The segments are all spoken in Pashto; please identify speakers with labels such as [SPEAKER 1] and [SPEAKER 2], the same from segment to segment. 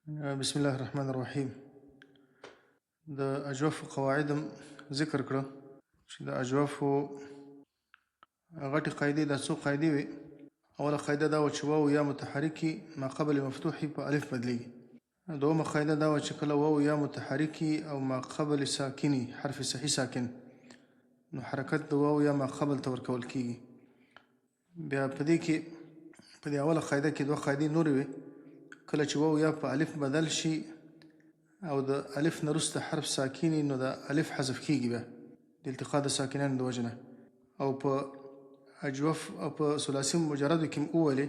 [SPEAKER 1] بسم الله الرحمن الرحیم. د اجوف قواعد ذکر کړه چې د اجوف غټي قاعدې د څو قاعدې وي. اوله قاعده دا و چې واو یا متحرکی ما قبل مفتوحي په الف بدلیږي. دومه قاعده دا و چې کله واو یا متحرکی او ما قبل ساکني حرف صحیح ساکن نو حرکت د واو یا ما قبل ته ورکول کیږي. بیا په دې کې په دې اوله قاعده کې دوه قاعدې نورې وي. کله چې واو یا په الف بدل شي او د الف نه وروسته حرف ساکني نو د الف حذف کیږي بیا د التقاء د ساکنانو د وجه نه. او په اجوف او په ثلاثي مجردو کې وولې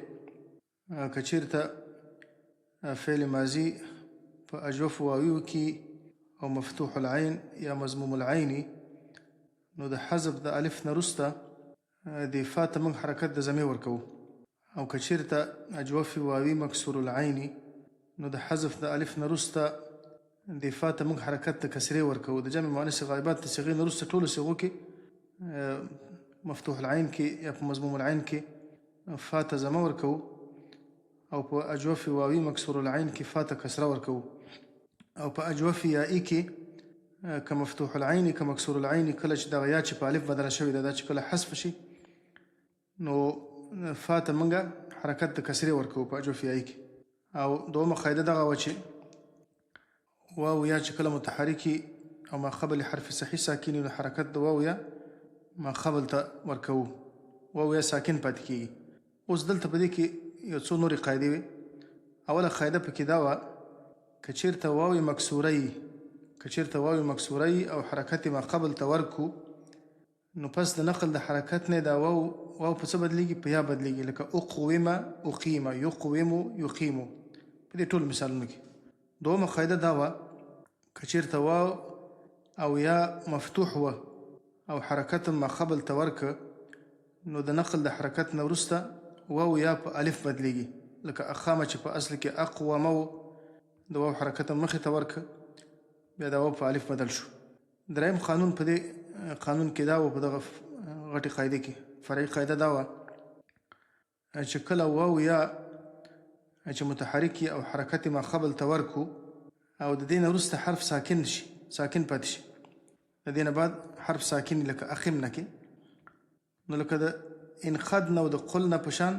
[SPEAKER 1] که چېرته فعل ماضي په اجوف واویو کې او مفتوح العين یا مضموم العين نو د حذف د الف نه وروسته د فا ته موږ حرکت د ضمیر ورکوو. او که چېرته اجوف واوي مکسور العين نو د حذف د الف نه وروسته د فا ته موږ حرکت د کسرې ورکوو. د جمع مؤنث غایبات د صيغې نه وروسته ټولو صيغو کې مفتوح العين کې یا په مضموم العين کې فا ته ضمه ورکوو او په اجوف واوي مکسور العين کې فا ته کسره ورکوو. او په اجوف یائي کې که مفتوح العين که مکسور العين کله چې دغه یا چې په الف بدله شوې ده دا چې کله حذف شي نو فا ته موږ حرکت د کسرې ورکوو په اجوف یائي کې. او دومه قاعده دغه وه چې واو یا چې کله متحرکي او ما قبل حرف صحیح ساکني نو حرکت د واو یا ما قبل ته ورکوو. واو یا ساکن پاتې کیږي. اوس دلته په دې کې یو څو نورې قاعدې وي. اوله قاعده پکې دا وه که چېرته واو مکسوره او حرکت ما قبل ته ورکو نو پس د نقل د حرکت نه دا واو په څه بدلیږي؟ په یا بدلیږي. لکه اقوم اقیم یقوم یقیم په دې ټول مثالونو کې. دومه قاعده دا وه که چېرته واو او یا مفتوح وه او حرکت ما قبل ته ورکه نو د نقل د حرکت نه وروسته واو یا په الف بدلیږي. لکه اقامه چې په اصل کې اقوم و د واو حرکت مخې ته ورکه بیا دا واو په الف بدل شو. دریم قانون په دې قانون کې دا و په دغه غټې قاعده کې فرعي قاعده دا وه چې کله واو یا چې متحرکي او حرکت ما قبل ته ورکو او د دې نه وروسته حرف ساکن پاتې شي د دې نه بعد حرف ساکن لکه اخم نه کې نو لکه د انخد نه او د قل نه په شان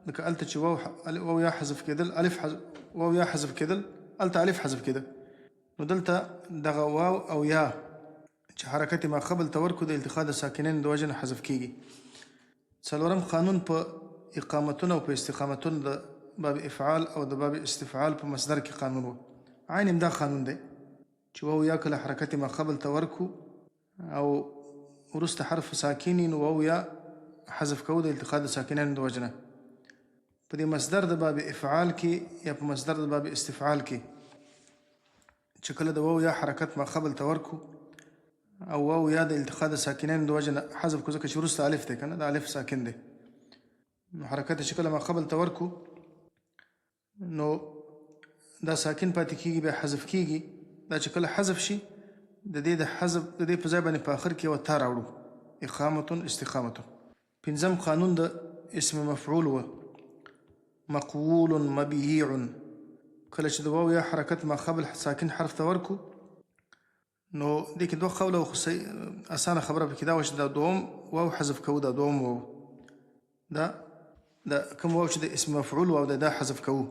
[SPEAKER 1] لکه هلته چې واو یا حذف کېدل واو یا حذف کېدل هلته الف حذف کېده نو دلته دغه واو او یا چې حرکت ما قبل ته ورکو د التقاء د ساکنین د وجه نه حذف کیږي. څلورم قانون په اقامتونو او په استقامتونو د باب افعال او د باب استفعال په مصدر کې قانون و. عین دا قانون دی چې واو یا کله حرکت ما قبل ته ورکو او وروسته حرف ساکني نو واو یا حذف کوو د التقاء د ساکنین د وجه نه. په دې مصدر د باب افعال کې یا په مصدر د باب استفعال کې چې کله د واو یا حرکت ما قبل ته ورکو او واو یا د التقاء د ساکنین د وجه نه حذف کو ځکه چې وروسته الف دی که نه د الف ساکن دی نو حرکت چې کله ما قبل ته ورکو نو دا ساکن پاتې کیږي بیا حذف کیږي. دا چې کله حذف شي د دې په ځای باندې په آخر کې یوه تا راوړو اقامة استقامة. پنځم قانون د اسم مفعول و مقول مبیع. کله چې د واو یا حرکت ما قبل ساکن حرف ته ورکو نو دې کې دوه قوله خو اسانه خبره پکې دا وه چې دا دوم واو حذف کوو. دا دوم واو دا کوم واو چې د اسم مفعول واو دا حذف کوو.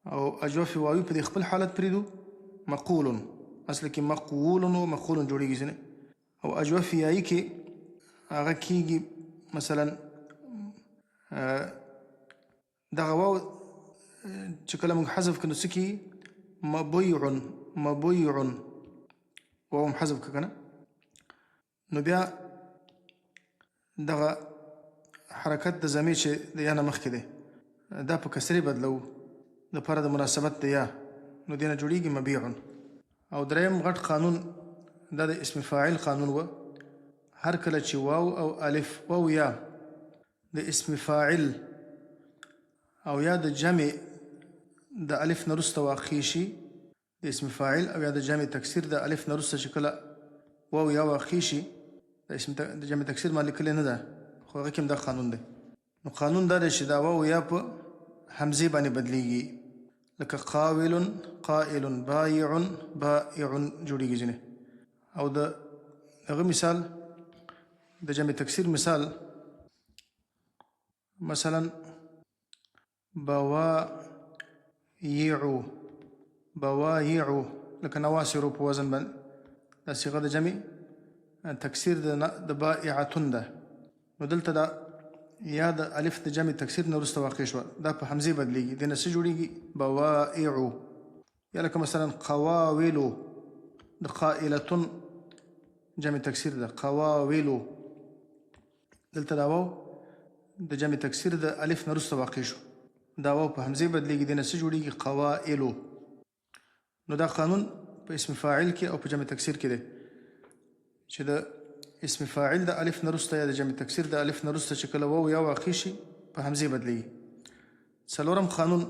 [SPEAKER 1] او اجوف واوي په دې خپل حالت پرېږدو مقول اصل کې مقول و مقول جوړېږي ځینې. او اجوف یایي کې هغه کېږي مثلا دغه واو چې کله موږ حذف کړو نو څه کېږي مبیع واو هم حذف که نه نو بیا دغه حرکت د ضمیر چې د یا نه مخکې دی دا په کسرې بدلو دپاره د مناسبت د یا نو دې نه جوړېږي مبیع. او دریم غټ قانون دا د اسم فاعل قانون و. هر کله چې واو او الف واو یا د اسم فاعل او یا د جمع د الف نه وروسته واقع شي د اسم فاعل او یا د جمع تکسیر د الف نه وروسته چې کله واو یا واقع شي د جمع تکسیر ما لیکلی نه ده خو هغه کې هم دا قانون دی. نو قانون دا دی چې دا واو یا په حمزې باندې بدلیږي لکه قاول قائل بایع بائع جوړیږي ځینې. او د هغه مثال د جمع تکسیر مثال مثلا بوایع بوایع لکه نواصر په وزن باندې دا صيغه د جمع تکسیر د بائعتون ده. نو دلته دا یا د الف د جمع تکسیر نه وروسته واقع شوه دا په حمزه بدلیږي د نه څه جوړیږي بوائع. یا لکه مثلا قواول د قائلتون جمع تکسیر ده قواول دلته دا واو د جمع تکسیر د الف نه وروسته واقع شو دا واو په حمزه بدلیږي د نه څه جوړیږي قوائل. نو دا قانون په اسم فاعل کې او په جمع تکسیر کې دی چې د اسم فاعل د الف نه وروسته یا د جمع تکسیر د الف نه وروسته چې کله واو یا واقع شي په حمزه بدلیږي. څلورم قانون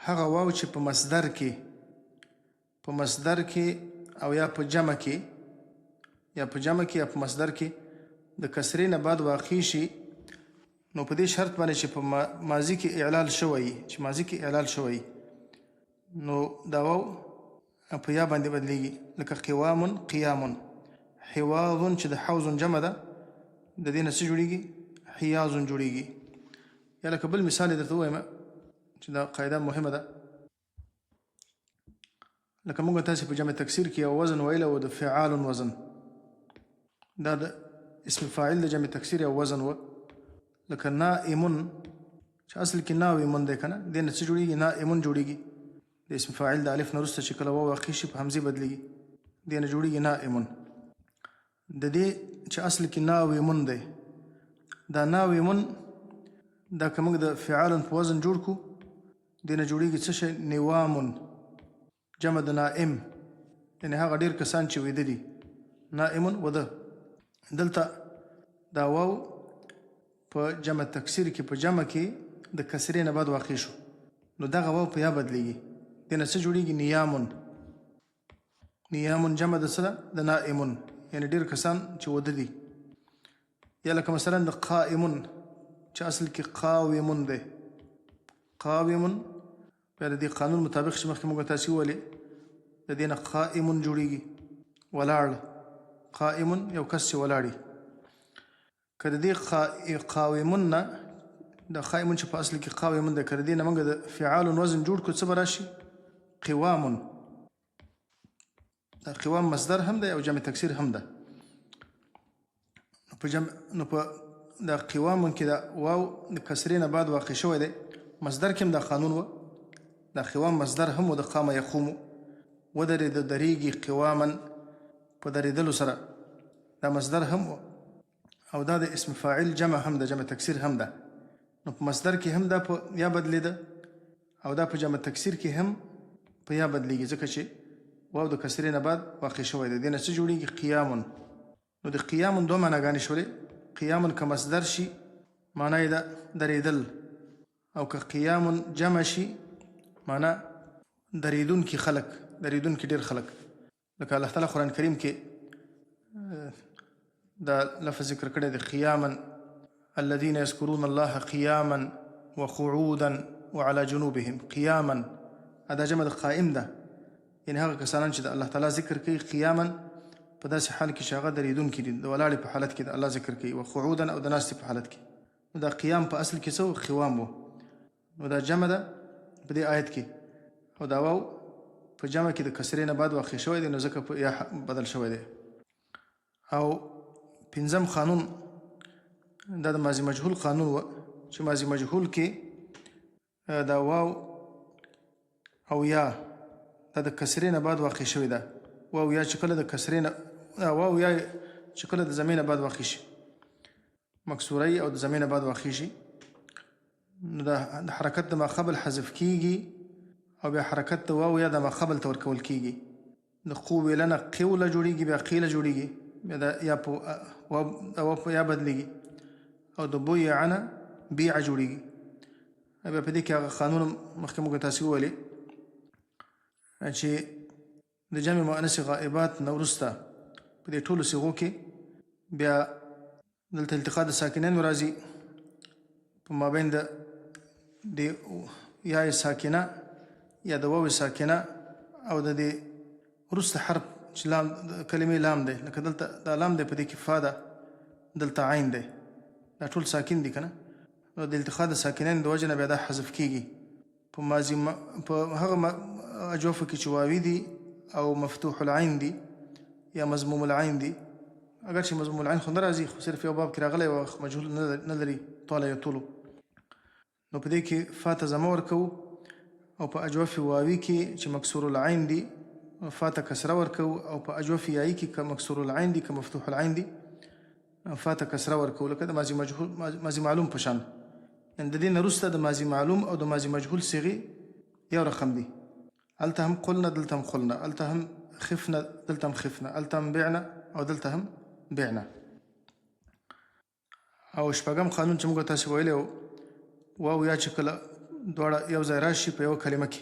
[SPEAKER 1] هغه واو چې په مصدر کې او یا په جمع کې یا په مصدر کې د کسرې نه بعد واقع شي نو په دې شرط باندې چې په ماضي کې اعلال شوی نو دا واو په یا باندې بدلیږي لکه قوام قیام. حواظ چې د حوض جمع ده د دې نه څه جوړیږي حیاض جوړیږي. یا لکه بل مثال درته وایم چې دا قاعده مهمه ده لکه موږ تاسو په جمع تکسیر کې یو وزن ویل او د فعال وزن دا د اسم فاعل د جمع تکسیر یو وزن و لکه نائم چې اصل کې ناویمون دی کنه د نه څه جوړیږي نائمون جوړیږي د اسم فاعل د الف نه وروسته چې کله واقع شي په حمزه بدلیږي د نه جوړیږي نائمون. د دې چې اصل کې ناویمون دی دا ناویمون دا که موږ د فعال په وزن جوړ کو د نه جوړیږي څه شی نوامون جمع د نائم یعنی هغه ډیر کسان چې ویده دي نائمون وده. دلته دا واو په جمع تکسیر کې په جمع کې د کسرې نه بعد واقع شو نو دغه واو په یا بدلیږي د نه څه جوړیږي نیامون جمع د سره د نائمون یعنی ډیر کسان چې وده دي. یا لکه مثلا د قائمون چې اصل کې قاومون دی قاومون په دې قانون مطابق چې مخکې موږ تاسو ولې د دې نه قائمون جوړیږي ولاړ قائمون یو کس چې ولاړی کله دې قاومون نه د قائمون چې په اصل کې قاومون دی کړه دې نه موږ د فعال وزن جوړ کو څه براشي قوامون. دا قوام مصدر هم دی او جمع تکسیر هم ده. نو په دا قوام کې دا واو د کسرې نه بعد واقع شوی دی مصدر کې هم دا قانون و دا قوام مصدر هم و د قام یقوم ودرېد درېږي قواما په درېدلو سره دا مصدر هم و او دا د اسم فاعل جمع هم ده جمع تکسیر هم ده. نو په مصدر کې هم دا په یا بدلېده او دا په جمع تکسیر کې هم په یا بدلېږي ځکه چې واو د کسرې نه بعد واقع شوی دی د نه څه جوړیږي قیامون. نو د قیامون دوه معناګانې شولې قیامون که مصدر شي معنی یې ده درېدل او که قیامون جمع شي معنی درېدونکي خلک درېدونکي ډېر خلک لکه الله تعالی قرآن کریم کې دا لفظ ذکر کړی دی قیاما الذين يذكرون الله قياما وقعودا وعلى جنوبهم قیاما دا جمع د قائم ده یعنی هغه کسانان چې د الله تعالی ذکر کوي قیاما په داسې حال کې چې هغه درېدونکي دي د ولاړې په حالت کې د الله ذکر کوي وقعودا او د ناستې په حالت کې. نو دا قیام په اصل کې څه قوام و نو دا جمع ده په دې آیت کې او دا واو په جمع کې د کسرې نه بعد واقع شوی دی نو ځکه په یا بدل شوی دی. او پنځم قانون دا د ماضي مجهول قانون و چې ماضي مجهول کې دا واو او یا دا د کسرې نه بعد واقع شوی ده واو یا چې کله د کسرې نه واو یا چې کله د ضمیر نه بعد واقع شي مکسورۍ او د ضمیر نه بعد واقع شي نو د حرکت د ما قبل حذف کیږي او بیا حرکت د واو یا د ما قبل ته ورکول کیږي. د قوله نه قوله جوړیږي بیا قیله جوړیږي بیا د یا په واو په یا بدلیږي او د بویعنا بیع جوړیږي. بیا په دې کې هغه قانون مخکې موږ تاسو ویلي چې د جمع مؤنث غائبات نه وروسته په دې ټولو صيغو کې بیا دلته التقاء د ساکنین راځي په مابین د یا ساکنه یا د واو ساکنه او د دې وروسته حرف چې لام کلمې لام دی، لکه دلته دا لام دی، په دې کې فا ده، دلته عین دی، دا ټول ساکن دي که نه. نو د التقاء د ساکنین د وجې نه بیا دا حذف کېږي. په ماضي په هغه اجوفو کې چې واوي دي او مفتوح العین دي یا مضموم العین دي، اگر چې مضموم العین خو نه راځي، خو صرف یو باب کې راغلی او مجهول نه لري، طاله یطولو، نو په دې کې فا ته ضمه ورکوو، او په اجوف واوي کې چې مکسور العین دي فا ته کسره ورکوو، او په اجوف یایي کې که مکسور العین دي که مفتوح العین دي فا ته کسره ورکوو، لکه د ماضي معلوم په شان. یعنې د دې نه وروسته د ماضي معلوم او د ماضي مجهول صیغې یو رقم دي. هلته هم قلنا، دلته هم قلنا، هلته هم خفنا، دلته هم خفنا، هلته هم بعنا او دلته هم بعنا. او شپږم قانون چې موږ تاسې ویلی و، واو یا چې کله دواړه یو ځای راشي په یوه کلمه کې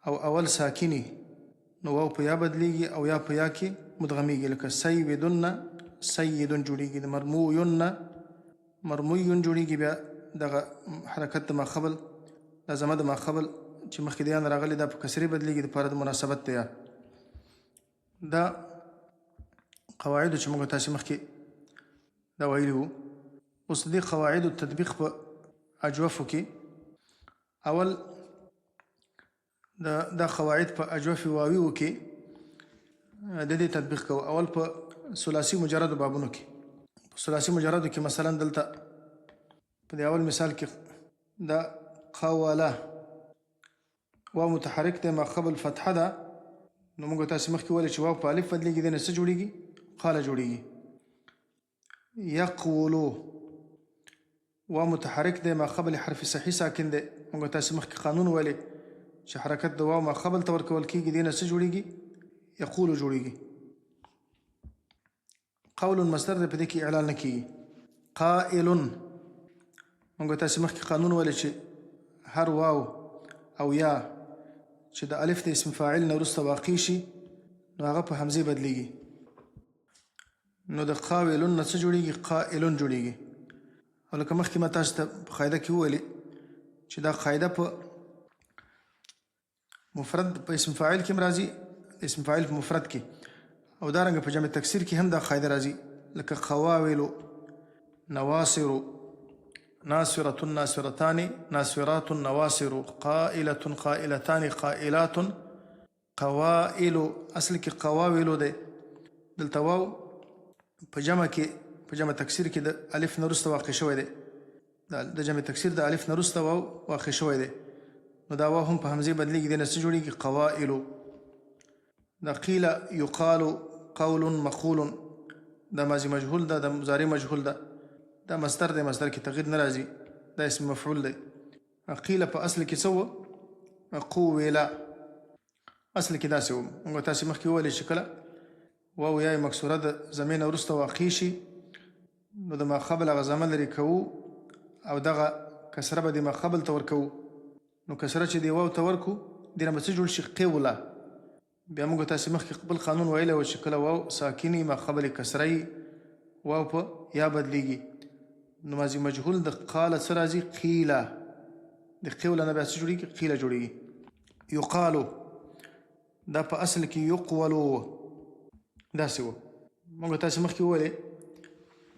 [SPEAKER 1] او اول ساکني، نو واو په یا بدلیږي او یا په یا کې مدغمیږي، لکه سیدن سیدن جوړیږي، د مرموین مرموین جوړیږي. بیا دغه حرکت د ماخبل دا ضمه د ماخبل چې مخکې د یا نه راغلی دا په کسرې بدلیږي دپاره د مناسبت د یا. دا قواعدو چې موږ تاسې مخکې دا ویلي وو. اوس د دې قواعدو تطبیق په اجوفو کې اول دا قواعد په اجوف واویو کې د دې تطبیق کوو. اول په ثلاثي مجردو بابونو کې، په ثلاثي مجردو کې مثلا دلته په دې اول مثال کې دا قواله واو متحرک دی ما قبل فتحه ده، نو موږ تاسې مخکې ویلې چې واو په الف بدلیږي، دې نه څه جوړیږي؟ قاله جوړیږي. یقولو واو متحرک دی ما قبل حرف صحیح ساکن دی، موږ تاسې مخکې قانون ویلې چې حرکت د واو ما قبل ته ورکول کېږي، دې نه څه جوړیږي؟ یقولو جوړیږي. قول مصدر دی، په دې کې اعلان نه کېږي. قائل موږ تاسې مخکې قانون ویلې چې هر واو او یا چې د الف د اسم فاعل نه وروسته واقع شي نو هغه په همزې بدلیږي، نو د قاولن نه څه جوړیږي؟ قائلون جوړیږي. او لکه مخکې ما تاسو ته په قاعده کې وویلې چې دا قاعده په مفرد په اسم فاعل کې هم راځي، اسم فاعل په مفرد کې، او دارنګه په جمع تکسیر کې هم دا قاعده راځي، لکه قواولو، نواصرو، ناصرة ناصرتان، ناصرات نواصر، قائلة قائلتان، قائلات، قوائل. اصل کې قواولو دی، دلته واو په جمع کې په جمع تکسیر کې د الف نه وروسته واقع شوی دی، د جمع تکسیر د الف نه وروسته واو واقع شوی دی، نو دا واو هم په همزې بدلیږي، دې نه څه جوړیږي؟ قوائلو. دا قیل یقال قول مقول، دا ماضي مجهول ده، دا مضارع مجهول ده، دا مصدر دی، مصدر کې تغییر نه راځي، دا اسم مفعول دی. قیل په اصل کې څه و؟ قوله. اصل کې داسې و، موږ تاسې مخکې وویلې چې کله واو یا مکسوره د ضمې نه وروسته واقع شي نو د ماقبل هغه ضمه لرې کوو او دغه کسره به د ماقبل ته ورکوو، نو کسره چې د واو ته ورکو دې نه به څه جوړ شي؟ قوله. بیا موږ تاسې مخکې خپل قانون ویلی و چې کله واو ساکني ماقبل کسره یي واو په یا بدلیږي، نو ماضي مجهول د قاله څه راځي؟ قیله. د قوله نه بیا څه جوړیږي؟ قیله جوړیږي. یقالو دا په اصل کې یقولو داسې و. موږ تاسې مخکې وویلې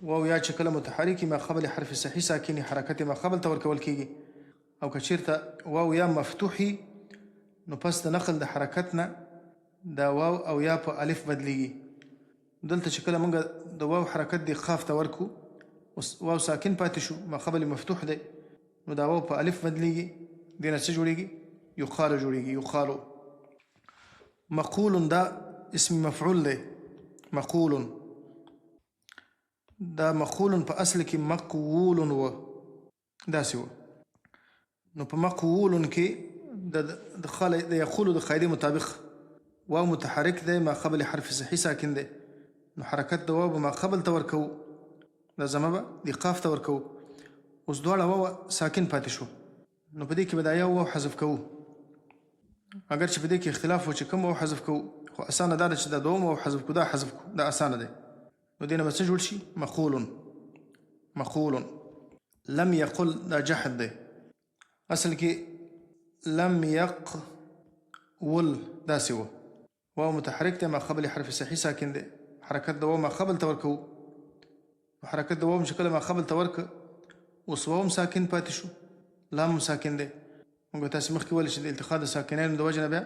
[SPEAKER 1] واو یا چې کله متحرکي ما قبل حرف صحیح ساکني حرکت ما قبل ته ورکول کېږي، او که چېرته واو یا مفتوحي نو پس د نقل د حرکت نه دا واو او یا په الف بدلیږي. دلته چې کله موږ د واو حرکت د قاف ته ورکو، واو ساکن پاتې شو، ما قبل مفتوح دی، نو دا واو په الف بدلیږي، دې نه څه جوړیږي؟ یقالو جوړیږي. یقالو. مقول دا اسم مفعول دی، مقول دا مقول په اصل کې مقول و، داسې و. نو په مقول کې د یقولو د قاعدې مطابق واو متحرک دی ما قبل حرف صحیح ساکن دی، نو حرکت د واو به ما قبل ته ورکوو، دا ضمه به د قاف ته ورکوو. اوس دواړه واو ساکن پاتې شو، نو په دې کې به دا یو واو حذف کوو، اگر چې په دې کې اختلاف و چې کوم واو حذف کوو، خو اسانه دا ده چې دا دوم واو حذف کوو، دا حذف کوو، دا اسانه دی. نو دې نه به څه جوړ شي؟ مقول. مقول. لم یقل دا جحد دی، اصل کې لم يقول داسې و. واو متحرک دی ما قبل حرف صحیح ساکن دی. حرکت د واو ما قبل ته ورکوو. حرکت د واو چې کله ما قبل ته ورکه اوس واو ساکن پاتې شو، لام هم ساکن دی. موږ تاسې مخکې ویل چې د التقاء د ساکنینو د وجې نه بیا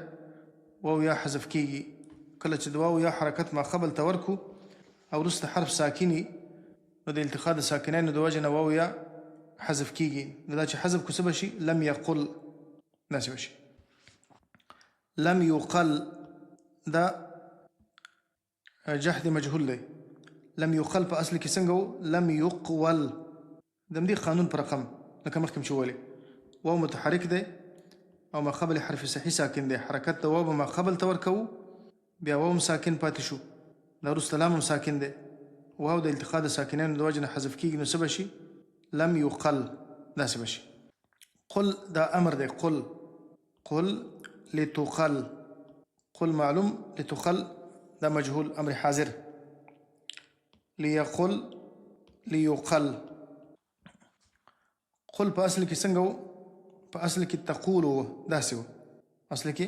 [SPEAKER 1] واو یا حذف کېږي. کله چې د واو یا حرکت ما قبل ته ورکو او وروسته حرف ساکني نو د التقاء د ساکنینو د وجې نه واو یا حذف کېږي. نو دا چې حذف کو څه به شي؟ لم یقل داسې به شي. لم یقل دا جهد مجهول دی. لم یقل په اصل کې څنګه و؟ لم یقول. د همدې قانون په رقم لکه مخکې چې ویلې واو متحرک دی او ما قبل حرف صحیح ساکن دی. حرکت د واو به ما قبل ته ورکوو، بیا واو هم ساکن پاتې شو، دا وروسته لام هم ساکن دی. واو د التقاء د ساکنینو د وجې نه حذف کېږي نو څه به شي؟ لم یقل داسې به شي. قل دا امر دی. قل لتقل. قل معلوم، لتقل دا مجهول امر حاضر. ليقل ليقل. قل په اصل کې څنګه و؟ په اصل کې تقول و، داسې و. اصل کې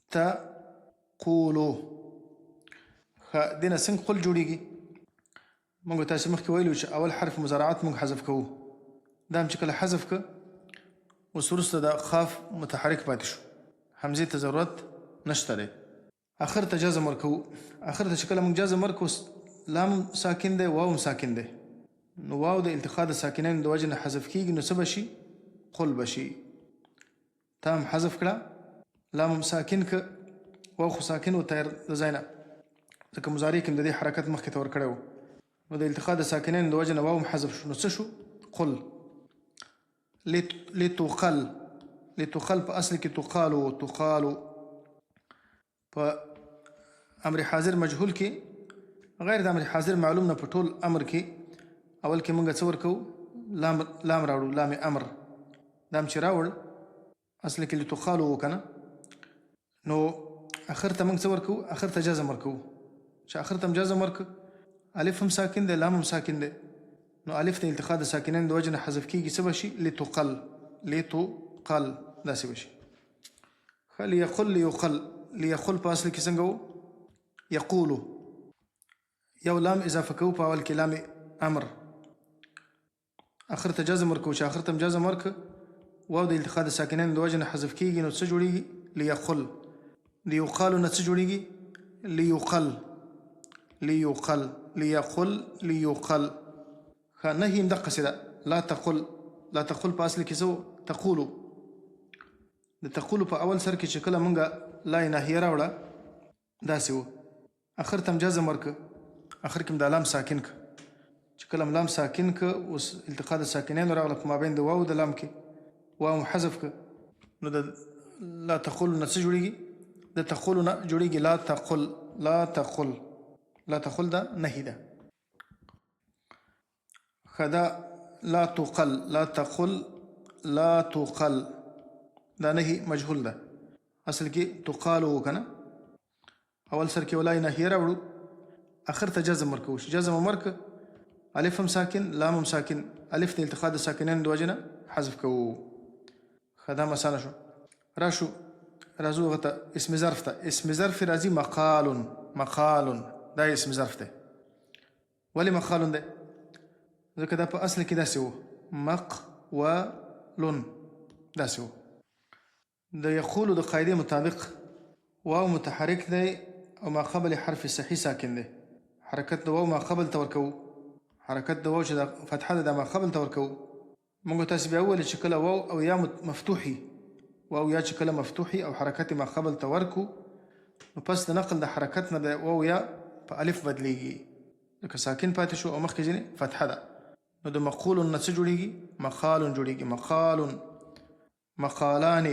[SPEAKER 1] تقولو. دې نه څنګه قل جوړېږي؟ موږ تاسې مخکې ویلو چې اول حرف مضارعات موږ حذف کوو. دا هم چې کله حذف که اوس وروسته د خاف متحرک پاتې شو، حمزې ته ضرورت نشته دی. اخر ته جزم ورکوو. اخر ته چې کله موږ جزم ورکوو لام ساکن دی، واو هم ساکن دی، نو واو د التقاء د ساکنینو د وجې نه حذف کېږي نو څه به شي؟ قل به شي. تا هم حذف کړه، لام هم ساکن که، واو خو ساکن و تیر د ځای نه، ځکه مضارع کې د دې حرکت مخکې ته ورکړی و، نو د التقاء د ساکنینو د وجې نه واو هم حذف شو، نو څه شو؟ قل. لتقل. لتقل په اصل کې تقالو. تقالو په امر حاضر مجهول کې غیر د امر حاضر معلوم نه په ټول امر کې اول کې موږ څه ورکوو؟ لام راوړو، لام امر. دا هم چې راوړ اصل کې لتقالو و که نه، نو اخر ته موږ څه ورکوو؟ اخر ته جزم ورکوو. چې اخر ته هم جزم ورکه الف هم ساکن دی، لام هم ساکن دی، نو الف د التقاء د ساکنین د وجې نه حذف کېږي، څه به شي؟ لتقل. لتقل داسې به شي. ليقل ليقل. ليقل په اصل کې څنګه و؟ یقولو. یو لام اضافه کوو په اول کې لام امر، اخر ته جزم ورکوو. چې اخر ته هم جزم ورکه واو د التقاء د ساکنین د وجې نه حذف کېږي نو څه جوړېږي؟ ليقل. ليقالو نه څه جوړېږي؟ ليقل. ليقل. ليقل ليقل. نهي هم دقسې ده. لا تقل. لا تقل په اصل کې څه و؟ تقولو. د تقولو په اول سر کې چې کله مونږ لا ناهیه راوړه داسې و، اخر ته هم جزم ورکه، اخر کې هم دا لام ساکن که. چې کله هم لام ساکن که اوس التقاء د ساکنینو راغله په مابین د واو د لام کې، واو هم حذف که، نو د لا تقولو نه څه جوړېږي؟ د تقولو نه جوړېږي لا تقل. لا تقل. لا تقل دا نهي ده. خدا لا تقل. لا تقل. لا تقل دا نهي مجهول ده. اصل کې تقالو که نه، اول سر کې ولای نهیه راوړو، اخر ته جزم ورکوو. جزم هم ورکه، الف هم ساکن، لام هم ساکن، الف د التقاء د ساکنین د وجې نه حذف کوو. ښه دا مسانه شو. راشو راځو هغه ته اسم ظرف ته. اسم ظرف راځي مقال. مقال دا اسم ظرف دی. ولې مقال دی؟ ځکه دا په اصل کې داسې و، مقولن داسې و. د یقولو د قاعدې مطابق واو متحرک دی او ما قبل حرف صحیح ساکن دی. حرکت د واو ما قبل ته ورکوو. حرکت د واو چې د فتحه ده دا ما قبل ته ورکوو. موږ تاسې بیا وویل چې کله واو او یا مفتوحي، واو یا چې کله مفتوحي او حرکت ما قبل ته ورکو نو پس د نقل د حرکت نه د واو یا په الف بدلیږي، لکه ساکن پاتې شو او مخکې ځینې فتحه ده، نو د مقول نه څه جوړېږي؟ مقال جوړېږي. مقال. مقالان.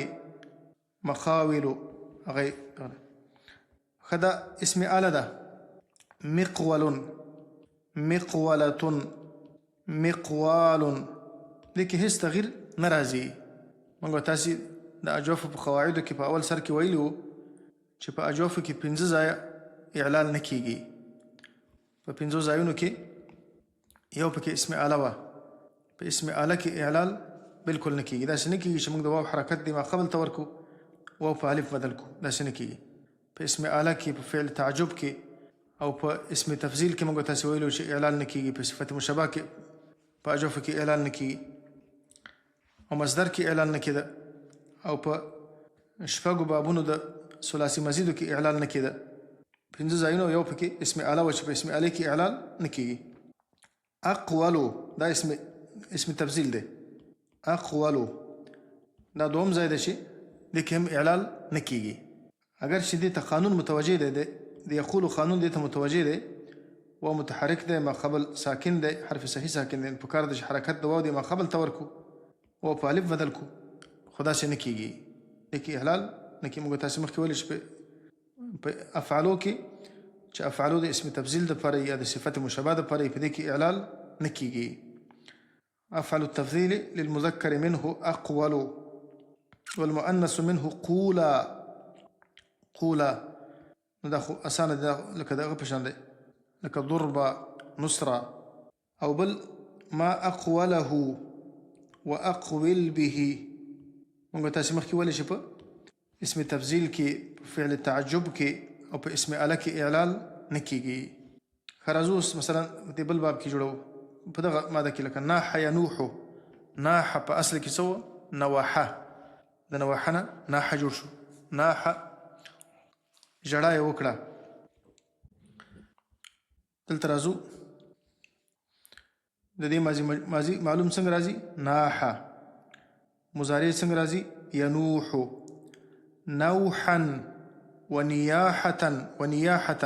[SPEAKER 1] مقاول. هغه ښه دا اسم آله ده. مقول. مقولة. مقوال. دې کې هېڅ تغییر نه راځي. موږ تاسې د اجوفو په قواعدو کې په اول سر کې ویلي وو چې په اجوفو کې 5 ځایه اعلال نه کېږي. په 5 ځایونو کې یو پکې اسم آله وه. په اسم آله کې اعلال بالکل نه کېږي. داسې نه کېږي چې موږ د واو حرکت دی ما قبل ته ورکو واو په الف بدل کو، داسې نه کېږي. په اسم اعلی کې، په فعل تعجب کې او په اسم تفضیل کې موږ تاسې ویلو چې اعلان نه کېږي. په صفت مشبه کې په اجوف کې اعلان نه کېږي او مصدر کې اعلان نه کېده او په شپږو بابونو د ثلاثي مزیدو کې اعلان نه کېده. پنځه ځایونه یو پکې اسم اعلی و چې په اسم اعلی کې اعلان نه کېږي. اقولو دا اسم تفضیل دی. اقولو دا دوم ځای دی چې دې کې هم اعلان نه کېږي. اگر چې دې ته قانون متوجه دی، د یقولو قانون دې ته متوجه دی، واو متحرک دی، ما قبل ساکن دی، حرف صحیح ساکن دی، پکار دی چې حرکت د واو دی ما قبل ته ورکو واو په الف بدل کو، خو داسې نه کېږي. دې کې احلال نه کېږي. موږ تاسې مخکې ویلي چې په افعالو کې چې افعالو د اسم تفضیل دپاره یا د صفت مشبه دپاره په دې کې اعلال نه کېږي. افعل التفضیل للمذکر منه اقول والمؤنث منه قولا. قولا نو دا خو اسانه دی، لکه دغه په شان دی، لکه ضرب، نصره. او بل ما اقوله واقول به، موږ تاسې مخکې ویلي چې په اسم تفضیل کې، په فعل تعجب کې او په اسم اعلی کې اعلال نه کېږي. ښه راځو اوس مثلا د بل باب کې جوړو په دغه ماده کې، لکه ناح ینوحو. ناح په اصل کې څه و؟ نواحه. د نواحه نه ناحه جوړ شو. ناحه ژړا یې وکړه. دلته راځو د دې ماضي معلوم څنګه راځي؟ ناحه. مضارع څنګه راځي؟ ینوحو. نوحا ونیاحة. ونیاحة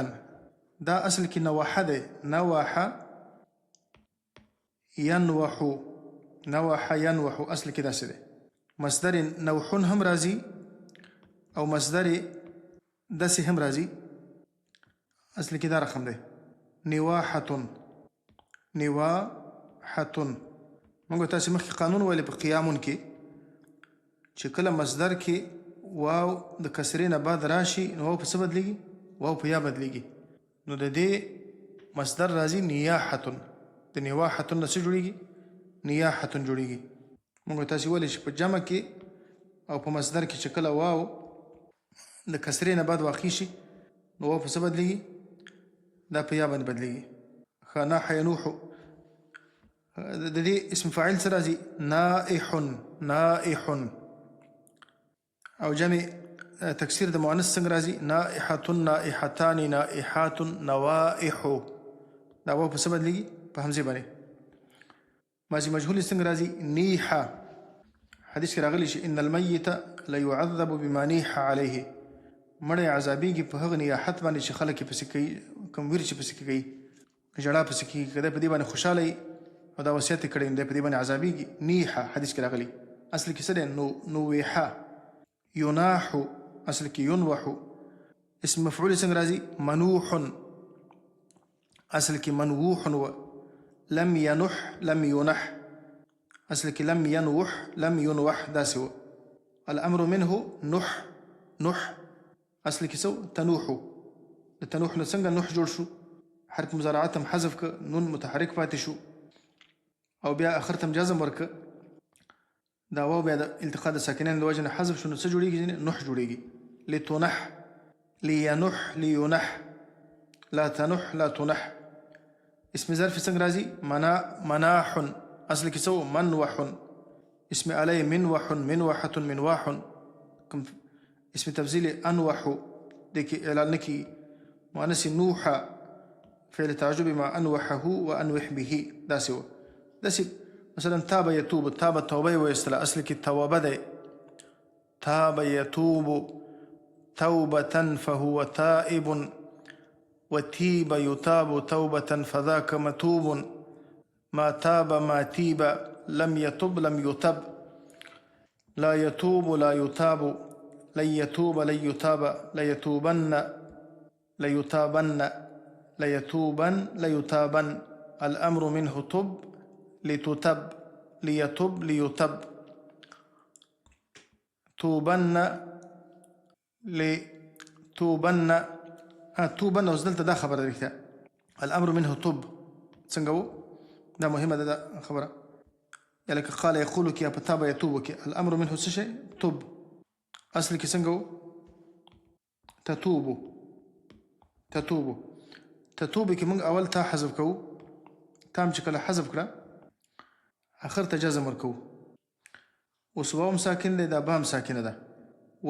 [SPEAKER 1] دا اصل کې نواحه دی. نواحه ینوحو. نوحه ینوحو اصل کې داسې دی. مصدر نوحون هم راځي او مصدر داسې هم راځي. اصل کې دا رقم دی نواحة. نواحة موږ تاسې مخکې قانون ویلې په قیامون کې چې کله مصدر کې واو د کسرې نه بعد راشي نو واو په څه بدلېږي؟ واو په یا بدلېږي. نو د دې مصدر راځي نیاحة. د نواحة نه څه جوړېږي؟ نیاحة جوړېږي. موږ تاسې ویلې چې په جمع کې او په مصدر کې چې کله واو د کسرې نه بعد واقع شي نو واو په څه بدلېږي؟ دا په یا باندې بدلېږي. ښه ناح ینوحو د دې اسم فاعل څه راځي؟ نائح. نائح. او جمع تکسیر د مؤنث څنګه راځي؟ نائحة، نائحتان، نائحات، نوائح. دا واو په څه بدلېږي؟ په همزې باندې. ماضي مجهول څنګه راځي؟ نیحه. حدیث کې راغلی چې ان المیت لیعذب بما نیح علیه. مړی عذابېږي په هغه نیاحت باندې چې خلک یې پسې کوي، کوم ویر چې پسې کوي، ژړا پسې کېږي، که دی په دې باندې خوشحاله وي او دا وصیت یې کړی نو دی په دې باندې عذابېږي. نیحه حدیث کې راغلی. اصل کې څه دی؟ نویحه. یناح اصل کې ینوح. اسم مفعول څنګه راځي؟ منوح. اصل کې منوح و. لم ينح لم ينح اصل کې لم ينوح لم ينوح داسې و. الامر منه نح. نح اصل کې څه؟ تنوح. د تنوح نه څنګه نح جوړ شو؟ حرف مضارعات هم حذف که، نون متحرک پاتې شو او بیا اخر ته هم جزم ورکه. دا واو بیا د التقاء د ساکنین د وجه نه حذف شو نو څه جوړېږي؟ نح جوړېږي. لتنح، لینح، لینح، لا تنح، لا تنح. اسم ظرف څنګه راځي؟ مناح. اصل کې څه؟ منوح. اسم علی منوح، منوحة، منواح. کوم اسم تفضیل انوح دې کې اعلان نه کېږي. مؤنث نوحه فعل تعجب ما انوحه وانوح به داسې و. داسې مثلا تاب یتوب. تاب توبه یې ویستله، اصل کې توبه دی. تاب یتوب توبة فهو تائب وتيب يتاب توبة فذاك متوب. ما تاب ما تيب لم يتب لم يتب. لا يتوب لا يتاب. لن يتوب لن يتاب. ليتوبن ليتابن. ليتوبن ليتابن. الأمر منه تب لتتب. ليتب ليتب. توبن لتوبن. توبن اوس دلته دا خبره ده. الامر منه تب څنګه و؟ دا مهمه ده خبره. یا لکه قال یقولو کې یا په تابه یتوبو کې الامر منه څه شی توب اصل کې څنګه و تتوبو کې موږ اول تا حذف کوو تام چې کله حذف کړه اخر ته جزم ورکوو اوس واو هم ساکن دی دا با هم ساکنه ده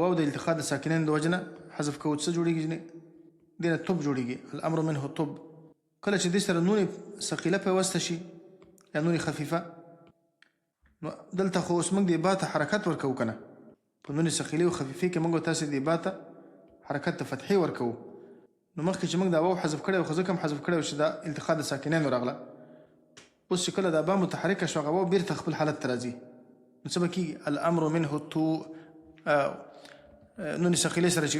[SPEAKER 1] واو د التقاء د ساکنین د وجه نه حذف کوو څه جوړېږي دې نه توب جوړېږي الامر منه توب کله چې دې سره نون ثقیله پیوسته شي یا نون خفیفه نو دلته خو اوس موږ د با ته حرکت ورکوو که نه په نون ثقیلې او خفیفې کې موږ تاسې د با ته حرکت ته فتحې ورکوو نو مخکې چې موږ دا واو حذف کړی خو ځکه هم حذف کړی چې دا التقاء د ساکنینو راغله اوس چې کله دا با متحرکه شو هغه واو بېرته خپل حالت ته راځي نو څه به کېږي الامر منه نون ثقیلې سره چې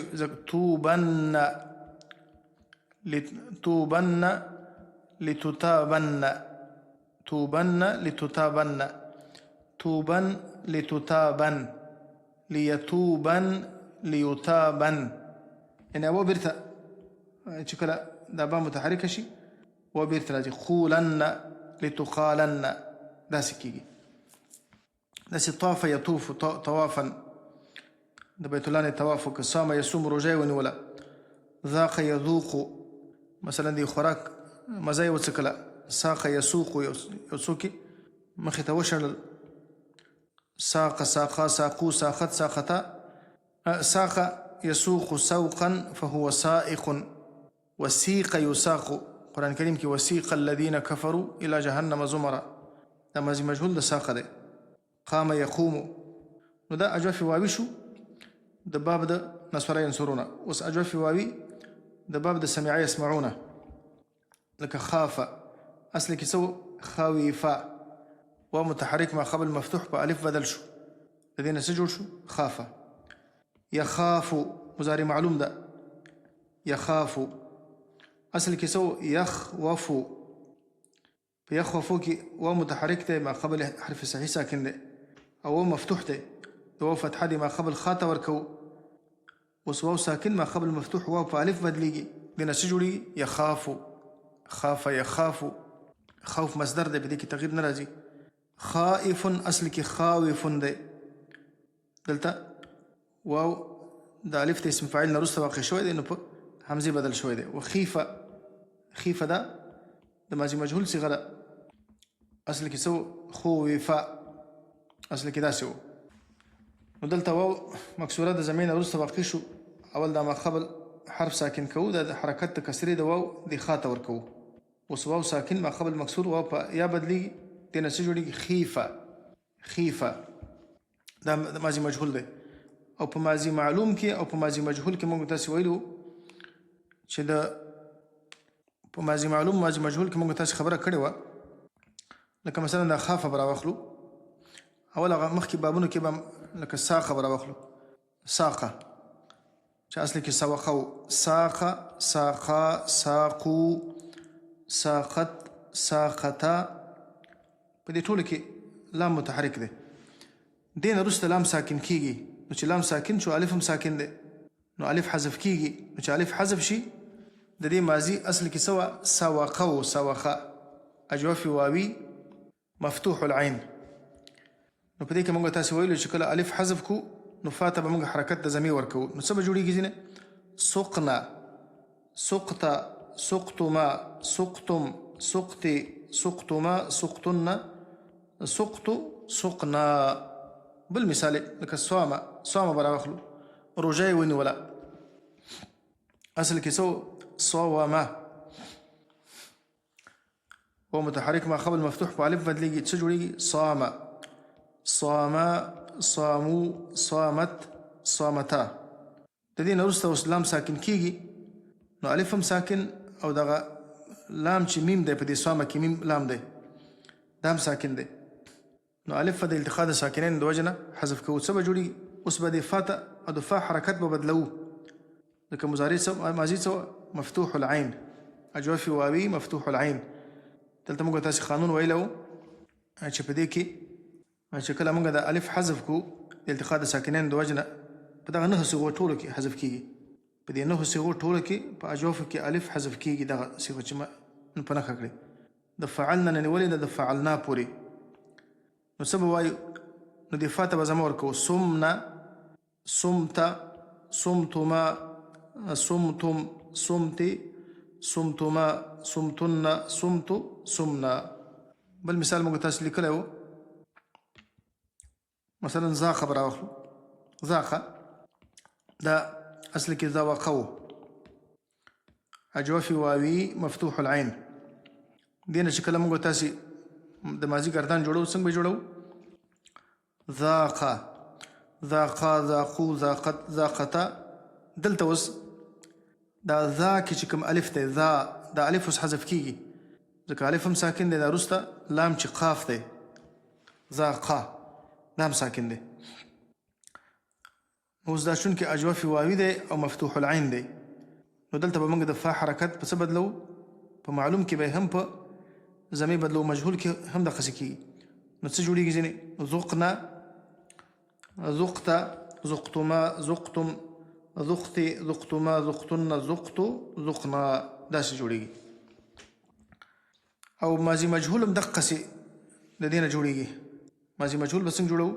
[SPEAKER 1] توبن لتتابن توبن لتتابن ليتوبن ليتابن يعني هو بيرتا چې کله دا با متحرکه شي و بېرته راځي خولن لتقالن داسې کېږي داسې طاف یطوف طوافا د بیت الله نه طواف وکړه صام یصوم روژه یې ونیوله ذاق یذوق مثلا د خوراک مزه یې وڅکله ساق یسوق یو څوک مخې ته وشړل ساق ساقا ساقو ساقت ساقتا ساق يسوق سوقا فهو سائق وسيق يساق قرآن کریم کې وسيق الذين كفروا الى جهنم زمرا دا ماضي مجهول د ساق دی قام يقوم نو دا اجوف واوي شو د باب د نصر ينصرون اوس اجوف واوي د باب د سمع يسمعون لك خاف اصل کې سو خويفا ومتحرك ما قبل مفتوح بألف بدل شو الذين سجل شو خاف يخاف مضارع معلوم ده يخاف اصل کې سو يخوف يخوفو کې ومتحرك ته ما قبل حرف صحيح ساكن ده او مفتوح ته او فتحه دي ما قبل خاطه ورکو وسواو ساكن ما قبل مفتوح واو بألف بدليږي دنا سجل يخاف خاف يخاف خوف مصدر ده بده کې تغییر ناراضي خائف اصل کې خاوف دی دلته واو د الف ته اسم فاعل نه وروسته واقع شوی دی نو په همزه بدل شوی دی خیفه ده د ماضي مجهول صيغه ده اصل کې سو خوف اصل کې دا سو نو دلته واو مکسوره د زمين وروسته واقع شو اول دا ما قبل حرف ساکن کو د حرکت کسری د واو د خاطه ورکو اوس واو ساکن ما قبل مکسور واو په یا بدلی دینه څه جوړیږي خیفه دا ماضي مجهول دی او په ماضي معلوم کې او په ماضي مجهول کې موږ تاسو ویلو چې د په ماضي معلوم ماضي مجهول کې موږ تاسو خبره کړې و لکه مثلا دا خاف خبره واخلو اول هغه مخکې بابونو کې به لکه ساق خبره واخلو ساقه چې اصل کې سوقو ساقه ساقا ساقو ساقت ساقتا په دې ټولو کې لام متحرک دی دین وروسته لام ساکن کیږي نو چې لام ساکن شو الف هم ساکن دی نو الف حذف کیږي نو چې الف حذف شي د دې ماضي اصل کې سوقو سوخه اجوف واوي مفتوح العين نو په دې کې موږ تاسو ویلو چې کله الف حذف کو نو فاته به موږ حرکت د ضمیر ورکو نو څه به جوړیږي ځینې سقنا سقطا سقطما سقطم سقطي سقطما سقطن سقط سقنا بالمثال لك صوم برا واخلو روجاي وين ولا اصل کې سو صوما ومتحرك ما قبل مفتوح بالف بدليږي څه جوړیږي صاما صامو صامت صامتا د دې نورسته اوس لام ساکن کیږي نو الف هم ساکن او دغه لام چې میم دی په دې صامه کې میم لام دی دا هم ساکن دی نو الف د التقاء د ساکنین د وجه نه حذف کوو څه به جوړیږي اوس به د فاته او د فا حرکت به بدلو لکه مضارع ماضي مفتوح العين اجوف واوي مفتوح العين دلته موږ تاسو قانون ویلو چې په دې کې چې کله موږ د الف حذف کو د التقاء د ساکنین د وجه نه په دغه نه صيغو ټولو کې حذف کیږي په دې نه صيغو ټولو کې په اجوف کې الف حذف کیږي دغه صيغه چې په نه کړی د فعلنا نه ولې د فعلنا پوری نو څه به وایو؟ نو د فا ته به ضمه ورکوو. سمنا، سمته، سمتما، سمتم، سمتې، سمتما، سمتن، سمتو، سمنا. بل مثال موږ تاسو لیکلی و، مثلا ذاقه به راواخلو. ذاقه دا اصل کې ذوقه و، اجوفي واوي مفتوح العين. دې نه چې کله موږ تاسې د ماضي ګردان جوړو څنګه به جوړو؟ ذاقه، ذاقه، ذاقو، ذاقت، ذاقته. دلته اوس دا ذا کې چې کوم الف دی، ذا، دا الف اوس حذف کېږي ځکه الف هم ساکن دی. دا وروسته لام چې قاف دی، ذاقه، دا هم ساکن دی. اوس دا چونکې اجوفي واوي دی او مفتوح العين دی، نو دلته به موږ د فا حرکت په څه بدلو؟ په معلوم کې به هم په ضمیر بدلو، مجهول کې هم دقسې کېږي. نو څه جوړېږي ځینې؟ ذقنا، ذقته، ذقتما، ذقتم، ذقتې، ذقتما، ذقتن، ذقتو، ذقنا، داسې جوړېږي. او ماضي مجهول هم دقسې د دې نه جوړېږي. ماضي مجهول به څنګه جوړو؟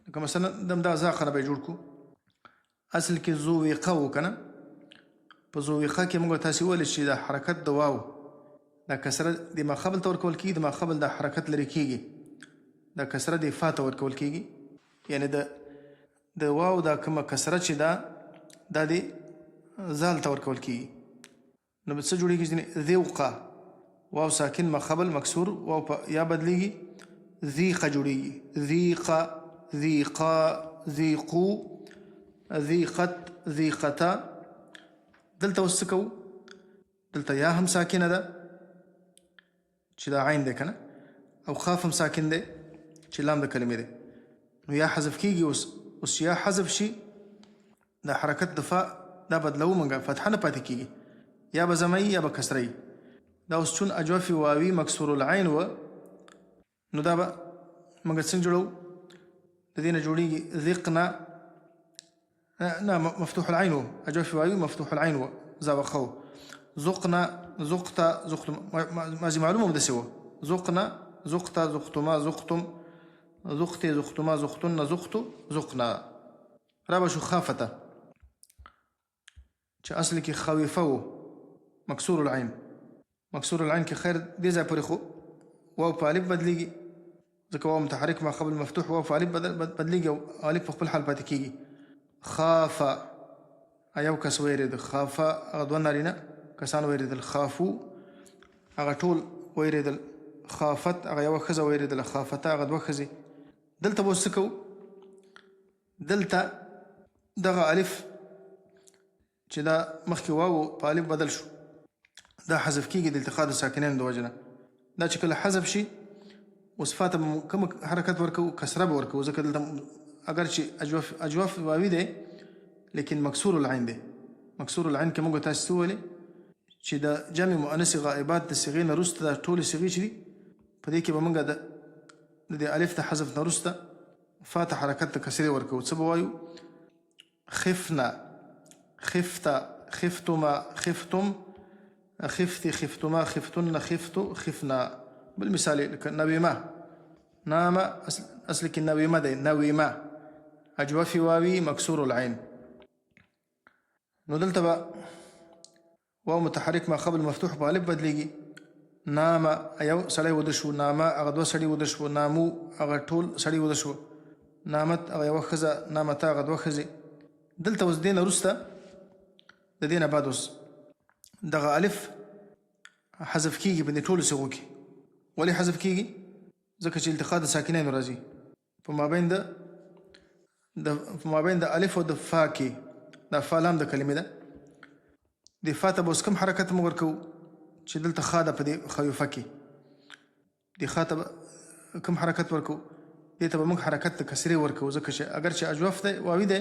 [SPEAKER 1] لکه مثلا دا ذاقه نه به یې جوړ کړو. اصل کې ذوقه و که نه؟ په ذوقه کې موږ تاسې وویل چې دا حرکت د واو دا کسره د ماقبل ته ورکول کېږي، د ماقبل دا حرکت لرې کېږي، دا کسره د فا ته ورکول کېږي. یعنې د واو دا کومه کسره چې دا د زال ته ورکول کېږي. نو څه جوړېږي ځینې؟ ذوقه، واو ساکن ماقبل مکسور، واو په یا بدلېږي، ذیقه جوړېږي. ذیقه، ذیقا، ذیقو، ذیقت، ذیقته. دلته اوس څه کوو؟ دلته یا هم ساکنه ده چې دا عین دی که نه، او خاف هم ساکن دی چې لام د کلمې دی. نو یا حذف کېږي. اوس یا حذف شي، دا حرکت د فا دا بدلو موږ، فتحه نه پاتې کېږي، یا به ضمه یا به کسره. دا اوس چون اجوفي واوي مکسور العین و، نو دا به موږ څنګه جوړو؟ د دې نه جوړېږي ذقنا، نه مفتوح العين و، اجوفي واوي مفتوح العين و، ذوقه. ذقنا، ذقته، ذقتم، ماضي معلومه بدسې و. ذقنا، ذقته، ذقتما، ذقتم، ذقتې، ذقتما، ذقتن، ذقتو، ذقنا. را به شو خافته چې اصل کې خویفه و، مکسور العين. مکسور العين کې خیر دې ځای پورې خو واو په الف بدلېږي ځکه واو متحرک ما قبل مفتوح، واو په الف بدلېږي او الف په خپل حال پاتې کېږي. خافه یو کس ویرېده، خافه هغه دوه نارینه کسان ویرېدل، خافو هغه ټول ویرېدل، خافت هغه یوه ښځه ویرېدله، خافته هغه دوه ښځې. دلته به اوس څه کوو؟ دلته دغه الف چې دا مخکې واو په الف بدل شو، دا حذف کېږي د التقاء د ساکنین د وجې نه. دا چې کله حذف شي اوس فا ته کوم حرکت ورکوو؟ کسره به ورکوو ځکه دلته اگر چې اجواف واوي دی لیکن مکسور العین دی. مکسور العین کې موږ تاسو ته وویلې چې د جمع مؤنث غائبات د صیغې نه وروسته دا ټولې صیغې چې دي په دې کې به موږ د دې الف ته حذف نه وروسته فا ته حرکت د کسرې ورکوو. څه به وایو؟ خفنا، خفته، خفتما، خفتم، خفتي، خفتما، خفتن، خفتو، خفنا. بالمثال لکه نویمه، نامه اصل کې نویمه دی، نویمه اجوفي واوي مکسور العين. نو دلته به واو متحرک ما قبل مفتوح په الف بدلېږي. نامه یو سړی وده شو، نامه هغه دوه سړي وده شو، نامو هغه ټول سړي وده شو، نامت هغه یوه ښځه، نامته هغه دوه ښځې. دلته اوس دې نه وروسته د دې نه بعد اوس دغه الف حذف کېږي په دې ټولو صیغو کې. ولې حذف کېږي؟ ځکه چې التقاء د ساکنینو راځي په مابین د الف او د فا کې. دا فا لام د کلمې ده. د فا ته به اوس کوم حرکت موږ ورکوو چې دلته خا ده په دې خویفه کې؟ د خا ته به کوم حرکت ورکوو؟ دې ته به موږ حرکت د کسرې ورکوو ځکه چې اگر چې اجوف دی واوي دی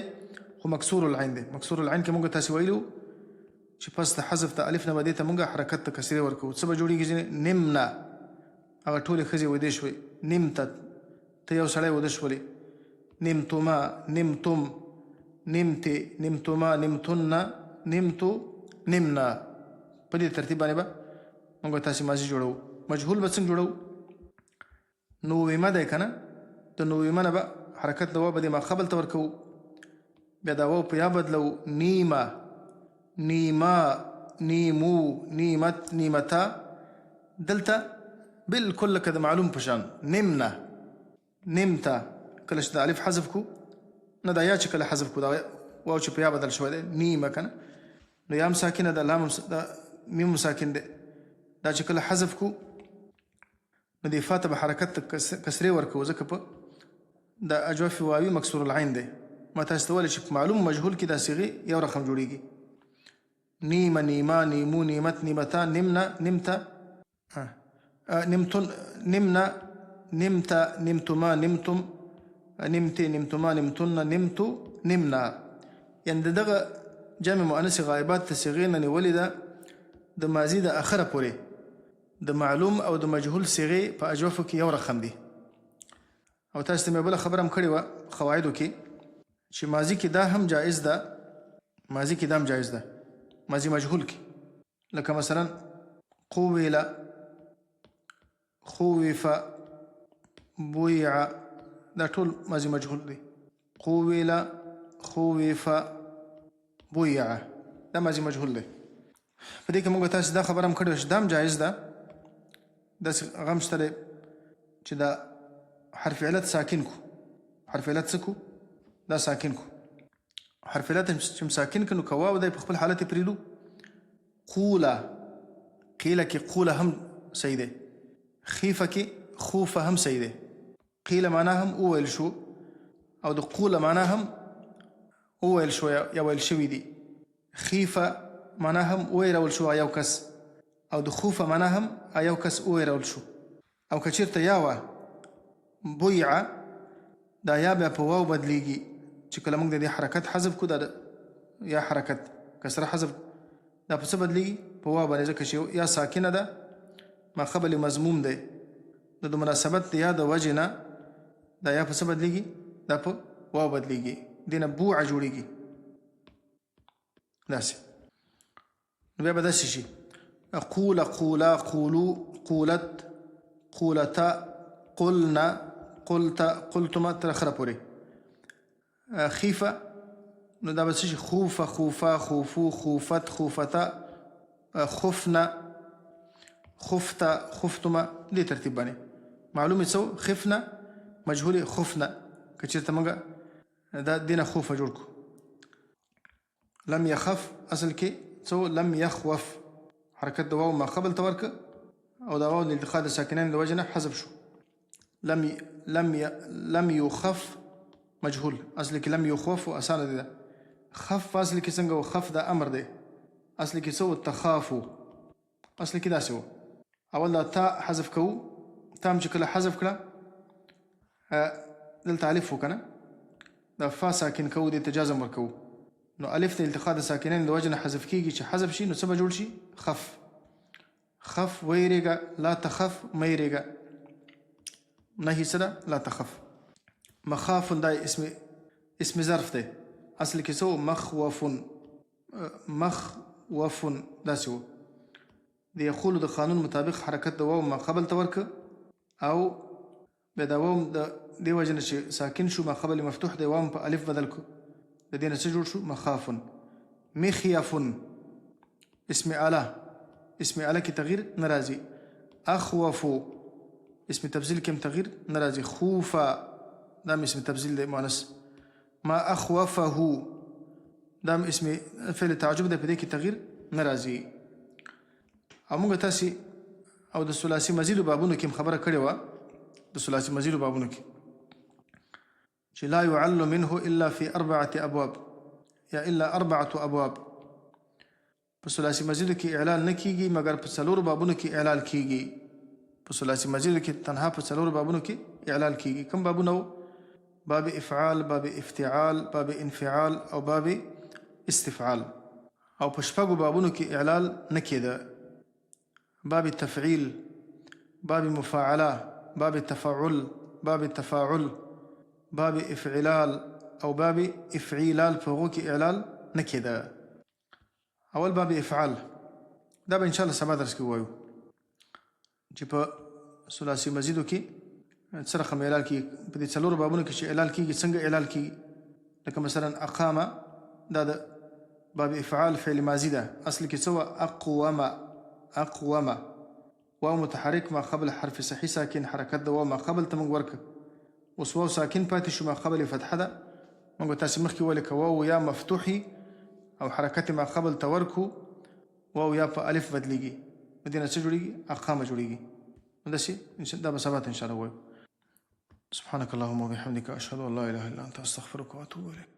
[SPEAKER 1] خو مکسور العین دی. مکسور العین کې موږ تاسې ویلو چې پس د حذف د الف نه به دې ته موږ حرکت د کسرې ورکوو. څه به جوړېږي؟ نمنا هغه ټولې ښځې ودې شوې، نمتت ته یو سړی وده شولې، نمتما، نمتم، نمتې، نمتما، نمتن، نمتو، نمنا. په دې ترتیب باندې به موږ تاسې ماضي جوړوو. مجهول به څنګه جوړوو؟ نویمه دی که نه د نویمه نه به حرکت د واو به د ما قبل ته ورکوو بیا دا واو په یا بدلو نیمه نیما نیمو نیمت نیمتا دلته بالکل لکه د معلوم په شان نمنه نمته کله چې د الف حذف کو نه دا یا چې کله حذف کو دا واو چې په یا بدل شوی دی نیمه که نه نو یا هم ساکنه ده لام دا میم ساکن دی دا چې کله حذف کو نو د فا ته به حرکت کسرې ورکوو ځکه په د اجوف واوي مکسور العین دی ما تاسو ته ویلی چې په معلوم مجهول کې دا صیغې یو رقم جوړیږي نیمه نیما نیمو نیمت نیمتا نمنه نمته نمتن نمنه نمته نمتما نمتم نمتې نمتما نمتن نمتو نمنا یعنی دغه جمع مؤنث غایبات ته صیغې نه نیولې ده د ماضي د اخره پورې د معلوم او د مجهول صیغې په اجوفو کې یو رقم دي او تاسو ته مې بله خبره هم کړې وه قواعدو کې چې ماضي کې دا هم جایز ده ماضي کې دا هم جایز ده ماضي مجهول کې لکه مثلا قویل خوف بویع دا ټول ماضي مجهول دی قویل خوف بویع دا ماضي مجهول دی په دې کې موږ تاسو دا خبره هم کړې چې دا هم جایز ده داسې هغه هم شته دی چې دا حرف علت ساکن کو حرف علت څه کو دا ساکن کو حرف علت چې ساکن کو نو که واو دی په خپل حالت یې پرېږدو قوله قیله کې قوله هم صحیح دی خیفه کې خوفه هم صحیح دی قیله معنا هم وویل شو او د قوله معنا هم وویل شو یا ویل شوي دي خیفه معنا هم وویرول شو یو کس او د خوفه معنا هم یو کس وویرول شو او که چېرته یا وه بویعه دا یا بیا په واو بدلیږي چې کله موږ د دې حرکت حذف کو دا یا حرکت کسره حذف دا په څه بدلیږي په واو باندې ځکه چې یا ساکنه ده ما قبل مضموم دی نو د مناسبت د یا د وجې نه دا یا په څه بدلیږي دا په واو بدلیږي دې نه بوعه جوړیږي داسې نو بیا به داسې شي قول قولا قولو قولت قولتا قلنا قلت قلتما تر اخره پورې خیفه نو دا به څه شي خوفه خوفا خوفو خوفت خوفتا خفنا خفتا خفتما دې ترتیب باندې معلومې څه خفنا مجهول خفنا که چېرته موږ دا دې نه خوفه جوړ کړو لم يخف اصل کې څه لم يخوف حرکت د واو ما قبل ته ورکړه او دا واو د التقاء د ساکنین د وجې نه حذف شو لم يخف مجهول اصل کې لم يخوف اسانه دي خف اصل کې څنګه و خف دا امر دی اصل کې څه تخافو اصل کې داسې و اول دا تا حذف کوو تام چې کله حذف کړه دلته الف وکنه دا فا ساکن کوو دې ته جزم ورکوو نو الف د التقاء د ساکنین د وجې نه حذف کیږي چې حذف شي نو څه به جوړ شي خف خف ویریږه لا تخف مه یریږه نهي څه ده لا تخف مخاف دا اسم ظرف دی اصل کې څه مخوف مخوف داسې و د یقولو د قانون مطابق حرکت د واو ما قبل ته ورکه او بیا دا واو د دې وجې نه چې ساکن شو ما قبل مفتوح دی واو په الف بدل کو د دې نه څه جوړ شو مخاف مخیف اسم اله اسم اله کې تغییر نه راځي اخوف اسم تبذیل کې هم تغییر نه راځي خوفا دا اسم تبذیل دی مؤنث ما اخوفه دا اسم فعل تعجب دی په دې کې تغییر نه راځي او موږ تاسې او د ثلاثي مزیدو بابونو کې خبره کړې وه د ثلاثي مزیدو بابونو کې چې لا يعل منه الا في 4 ابواب یا الا 4 ابواب په ثلاثي مزیدو کې اعلان نه کیږي مګر په 4 بابونو کې اعلان کیږي په ثلاثي مزیدو کې تنها په 4 بابونو کې اعلان کیږي کوم بابونه باب افعال باب افتعال باب انفعال او باب استفعال او په 6 بابونو کې اعلان نه کیده باب التفعيل باب مفاعله باب التفاعل باب التفاعل باب افعلال او باب افعيلال فوقو کې اعلان نه کیده اول باب افعال دا به ان شاء الله سبا درس کې وایو چې په ثلاثي مزیدو کې څه رقم اعلال کېږي. په دې څلورو بابونو کې چې اعلال کېږي څنګه اعلال کېږي؟ لکه مثلا اقامه دا د باب افعال فعل ماضي ده، اصل کې څه وه؟ اقومه واو متحرک ما قبل حرف صحیح ساکن حرکت د واو ما قبل ته موږ ورکړه. اوس واو ساکن پاتې شو ما قبل فتحه ده، موږ تاسې مخکې ولیکه واو یا مفتوحي او حرکت ما قبل ته ورکو، واو یا په الف بدلیږي، نو دې نه څه جوړېږي؟ اقامه جوړېږي. نو داسې دا به سبا ته انشاءالله ووایو. سبحانك اللهم وبحمدك أشهد أن لا إله إلا أنت أستغفرك وأتوب إليك.